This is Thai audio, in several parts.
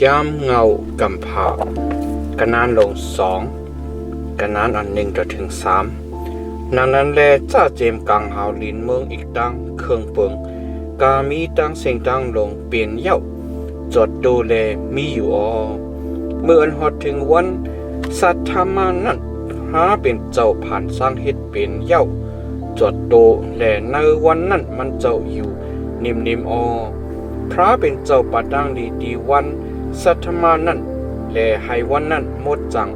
ย้ำเงากำผากระนานลง2กระนานอัน1ถึง3นางนั้นแลจ้าเจมกังหาวลินเมืองอีกตั้งเครื่องเปิงกามีตั้งเสียงตั้งลงเปลี่ยนเย้าจดดูแลมีอยู่เมื่ออันฮอดถึงวันสัทธามานั้นพระเป็นเจ้าผ่านสร้างเฮ็ดเป็นเย้าจดโตแลในวันนั้นมันเจ้าอยู่นิมพระเป็นเจ้าปัดดังดีวันสัทธามานั้นแลให้วันนั้นหมดจัง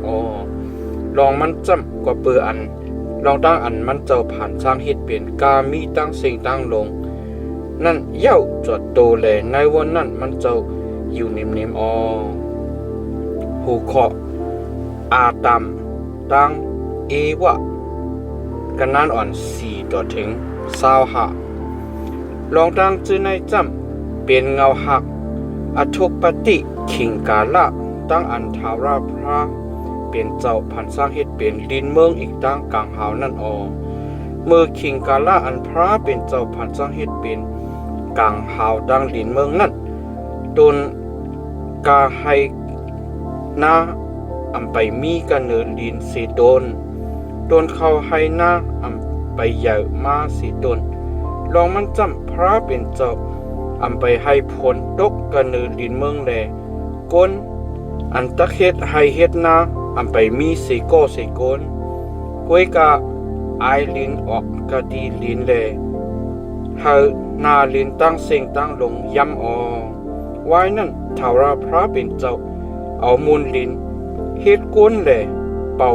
ลองมันจำกว่าเปืออันลองตั้งอันมันเจ้าผ่านสร้างเฮ็ดเป็นกามีตั้งเสียงตั้งลงนั่นเย้าจดโตแลในวันนั้นมันเจ้าอยู่นิมหูเคาะอาตามตั้งเอวะกันนานอ่อน4ต่อถึง25ลองตั้งจื้อในจำเป็นเงาหักอทุปติขิงกาละตั้งอันทาราพระเป็นเจ้าพันสร้างเฮ็ดเป็นดินเมืองอีกตั้งกลางหาวนั่นเมื่อขิงกาละอันพระเป็นเจ้าพันสร้างเฮ็ดเป็นกลางหาวดังดินเมืองนั่นโดนกาให้นาอำไปมีกันเนินดินสีโดนเข้าให้นาอำไปใหญ่มาสีลองมันจำพระเป็นเจ้าอำไปให้ผลตกกันเนินดินเมืองแลก้นอันตะเฮ็ดให้เฮ็ดนาอำไปมีสีโกนกวยกะอายลินออกกะดีลินแลเฮานาลินตั้งเสียงตั้งลงย้ำไว้นั่นทาวราพระเป็นเจ้าเอามูลลินเฮ็ดก้นแลเป่า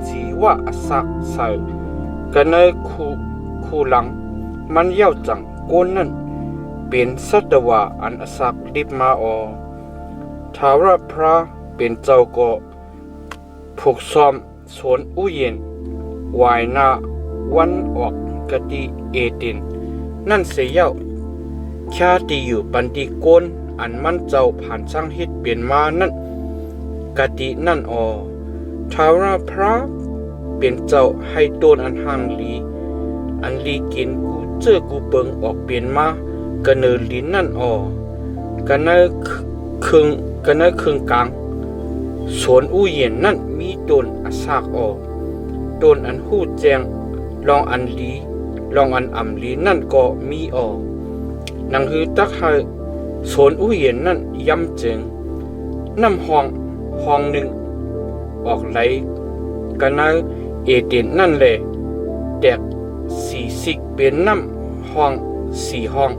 จีวะสักใส่กันในคู่หลังมันเย้าจังก้นนั่นเป็นสัตวะอันสักดิบมาทาวราพระเป็นเจ้าก็ผูกซ้อมสวนอุเย็นวายนาวันออกกะติเอตินนั่นเสียเย้าชาติอยู่ปันติโกนอันมันเจ้าผ่านสร้างเฮ็ดเปลี่ยนมานั่นกะตินั่นทาวราพระเป็นเจ้าให้โตนอันห่างอันลีกินกูเจอกูเปิงออกเปลี่ยนมากะเนอลินนั่นกะเนอครึ่งกลางสวนอูเย็นนั่นมีต้นอสากต้นอันหู้แจงลองอันอำลีนั่นก็มีนังฮือตักให้สวนอูเย็นนั่นย้ำจึงน้ำห้องหนึ่งออกไหลกันในเอเดนนั่นแหละแตก40เป็นน้ำห้อง4ห้อง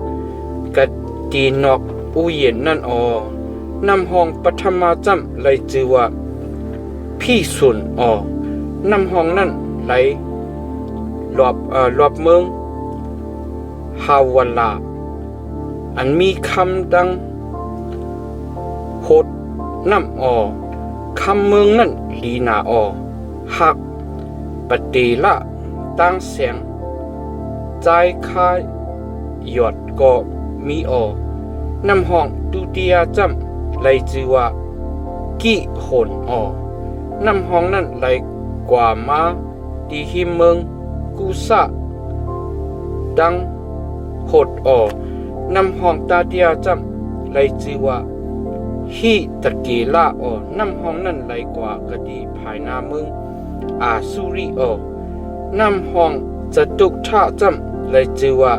กะตีนอกอูเย็นนั่นน้ำห้องปฐมาจำเลยจือว่าพี่สุนน้ำห้องนั่นไหลรอบเมืองฮาวลาอันมีคำดังโหดน้ำคำเมืองนั่นลีนาหักปฏิละตั้งเสียงใจคายหยอดก็มีน้ำห้องตุติยาจำเลยจือว่ากิโหนน้ำห้องนั่นไหลกว่ามาที่หิมเมืองกุสะดังโหดน้ำห้องตาเดียจำเลยจือว่าฮิตะเกลาน้ำห้องนั่นไหลกว่ากะดีภายนาเมืองอาสุริน้ำห้องจะตุกท่าจำเลยจือว่า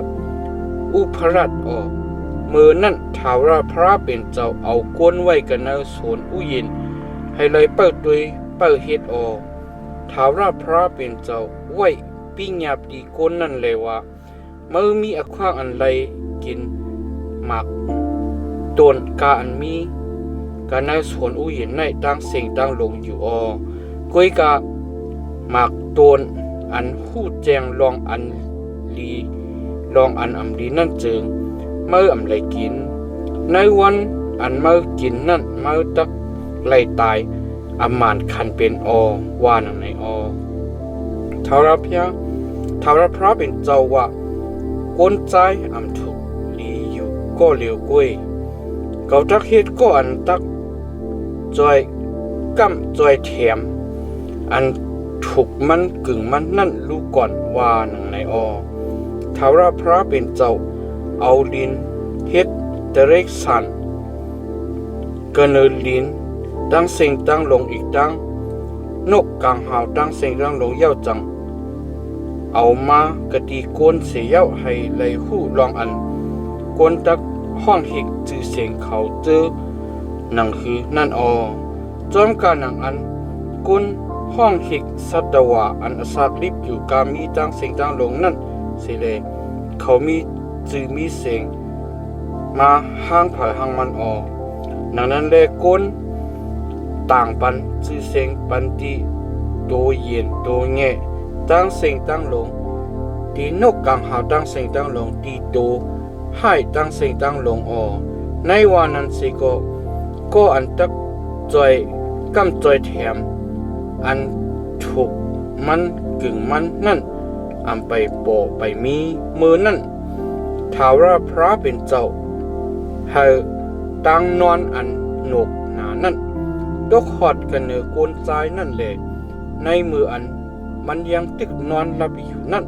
อุพรัตมือนั่นทาวราพระเป็นเจ้าเอาก้นไว้กันในสวนอุเย็นให้เลยเปิดเฮ็ดทาวราพระเป็นเจ้าไว้ปิ้งหยาบดีก้นนั่นเลยว่าเมื่อมีอควางอันไรกินหมักต้นกาอันมีกันในสวนอุเย็นในตั้งเสียงตั้งลงอยู่ก้อยกาหมักต้นอันหู้แจงลองอันอำลีนั่นจึงเมื่ออำไรกินในวันอันเมื่อกินนั่นเมื่อตักไล่ตายอำมานคันเป็นว่าหนังในทาวราพระเป็นเจ้าว่าก้นใจอำถูกลีอยู่ก็เลียวกวยเกาตักเฮ็ดก็อันตักจอยแถมอันถูกมันกึ่งมันนั่นรู้ก่อนว่าหนังในทาวราพระเป็นเจ้าเอาลินเฮ็ดเดเรกสัน ก็เนลินตั้งเสียงตั้งลงอีกตั้งนกกลางหาวตั้งเสียงตั้งลงเย้าจังเอามากะตีกวนเสียเย้าให้ไหลหู้ลองอันกวนตักห้องหิกจือเสียงเขาเจอนั่งคือนั่นจอมการหนังอันกุนห้องหิกสัตวะอันอสากลิบอยู่กามีตั้งเสียงตั้งลงนั่นสิเลเขามีจือมีเสียงมาห้างผ่าห้างมันดังนั้นแลกุนต่างปันจือเสียงปันตีโตเย็นโตแง่ตั้งเสียงตั้งลงตีนกกลางหาวตั้งเสียงตั้งลงตีโตให้ตั้งเสียงตั้งลงในวันนั้นสิก็อันตักจอยกำจอยแถมอันถูกมันกึ่งมันนั่นอันไปโปไปมีมือนั่นท้าวราพระเป็นเจ้าให้ตั้งนอนอันหนกหนานั่นดกหอดกันเนื้อโกนใจนั่นเลยในมืออันมันยังตึกนอนหลับอยู่นั่น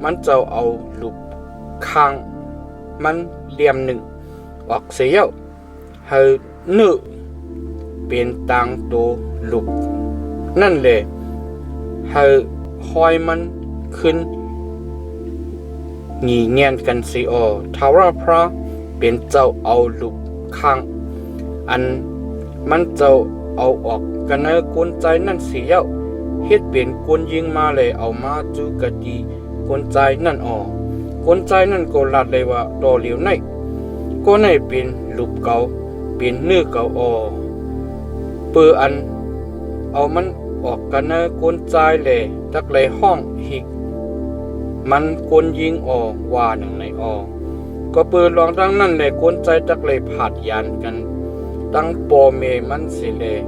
มันเจ้าเอาลูกคางมันเหลี่ยมหนึ่งออกเสียวให้เนื้อเป็นต่างโตลูกนั่นเลยให้คอยมันขึ้นหนีเงียนกันสิท้าวราพระเป็นเจ้าเอาลูกข้างอันมันเจ้าเอาออกกันในกลใจนั่นเสียเฮ็ดเป็นกลยิงมาเลยเอามาจูกะดีกลใจนั่นกลใจนั่นก็ลัดเลยว่าต่อเหลียวในก็ในเป็นลูกเก่าเป็นเนื้อเก่าเปืออันเอามันออกกันในกลใจเลยตักเลยห้องหิกมันกลยิงว่าหนึ่งในก็เปิดลองตั้งนั่นเลยกลใจตักเลยผาดยานกันตั้งปอเมมันสิเลย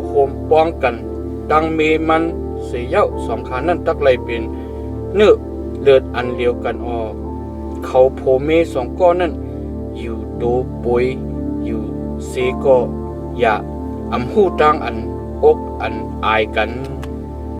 โฮมป้องกันดังเมมันเสียเย้าสองขานั่นตักเลยเป็นเนื้อเลือดอันเดียวกันเขาโพเมสองก้อนนั่นอยู่โดป่วยอยู่เซก็อย่าอำหูตั้งอันอกอันอายกัน